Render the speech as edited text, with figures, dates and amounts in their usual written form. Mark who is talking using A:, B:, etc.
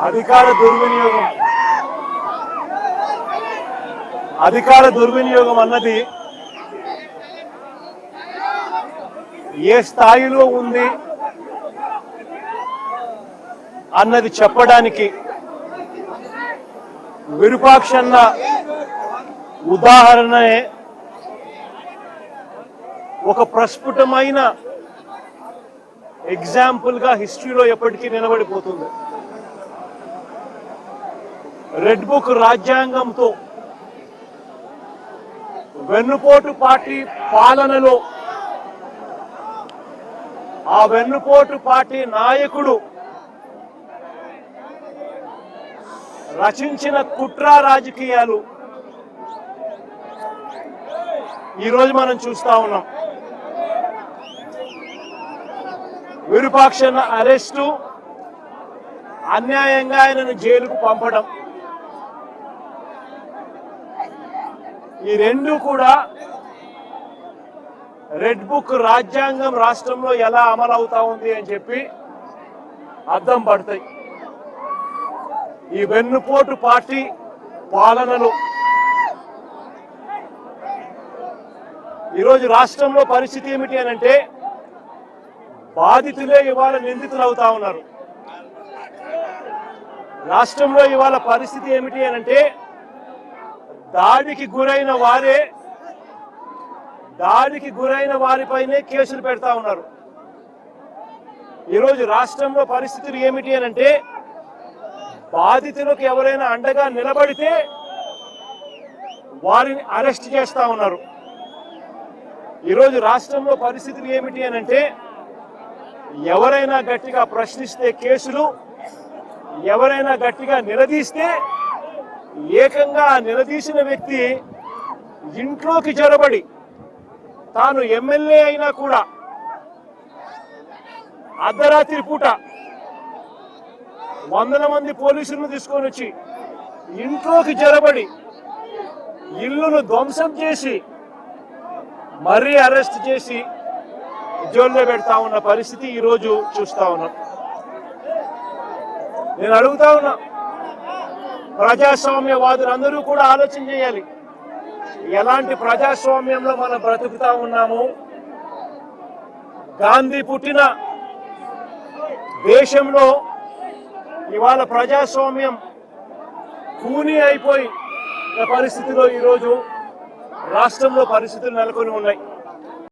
A: అధికార దుర్వినియోగం అన్నది ఏ స్థాయిలో ఉంది అన్నది చెప్పడానికి విరూపాక్షన్న ఉదాహరణే ఒక ప్రస్ఫుటమైన ఎగ్జాంపుల్ గా హిస్టరీలో ఎప్పటికీ నిలబడిపోతుంది. రెడ్ బుక్ రాజ్యాంగంతో వెన్నుపోటు పార్టీ పాలనలో ఆ వెన్నుపోటు పార్టీ నాయకుడు రచించిన కుట్ర రాజకీయాలు ఈరోజు మనం చూస్తా ఉన్నాం. విరూపాక్షన్న అరెస్టు, అన్యాయంగా ఆయనను జైలుకు పంపడం, ఈ రెండు కూడా రెడ్ బుక్ రాజ్యాంగం రాష్ట్రంలో ఎలా అమలవుతా ఉంది అని చెప్పి అద్దం పడతాయి. ఈ వెన్నుపోటు పార్టీ పాలనలో ఈరోజు రాష్ట్రంలో పరిస్థితి ఏమిటి అని అంటే బాధితులే ఇవాళ నిందితులు అవుతా ఉన్నారు. రాష్ట్రంలో ఇవాళ పరిస్థితి ఏమిటి అని అంటే దాడికి గురైన వారిపైనే కేసులు పెడతా ఉన్నారు. ఈరోజు రాష్ట్రంలో పరిస్థితులు ఏమిటి అని అంటే బాధితులకు ఎవరైనా అండగా నిలబడితే వారిని అరెస్ట్ చేస్తా ఉన్నారు. ఈరోజు రాష్ట్రంలో పరిస్థితులు ఏమిటి అని అంటే ఎవరైనా గట్టిగా ప్రశ్నిస్తే కేసులు, ఎవరైనా గట్టిగా నిలదీస్తే ఏకంగా నిలదీసిన వ్యక్తి ఇంట్లోకి జొరబడి తాను ఎమ్మెల్యే అయినా కూడా అర్ధరాత్రి పూట 100 మంది పోలీసులను తీసుకొని వచ్చి ఇంట్లోకి జొరబడి ఇల్లును ధ్వంసం చేసి మరీ అరెస్ట్ చేసి జైల్లో పెడతా ఉన్న పరిస్థితి ఈరోజు చూస్తా ఉన్నాం. నేను అడుగుతా ఉన్నా, ప్రజాస్వామ్యవాదులందరూ కూడా ఆలోచన చేయాలి. ఎలాంటి ప్రజాస్వామ్యంలో మనం బ్రతుకుతా ఉన్నాము? గాంధీ పుట్టిన దేశంలో ఇవాళ ప్రజాస్వామ్యం కూని అయిపోయి పరిస్థితిలో ఈరోజు రాష్ట్రంలో పరిస్థితులు నెలకొని ఉన్నాయి.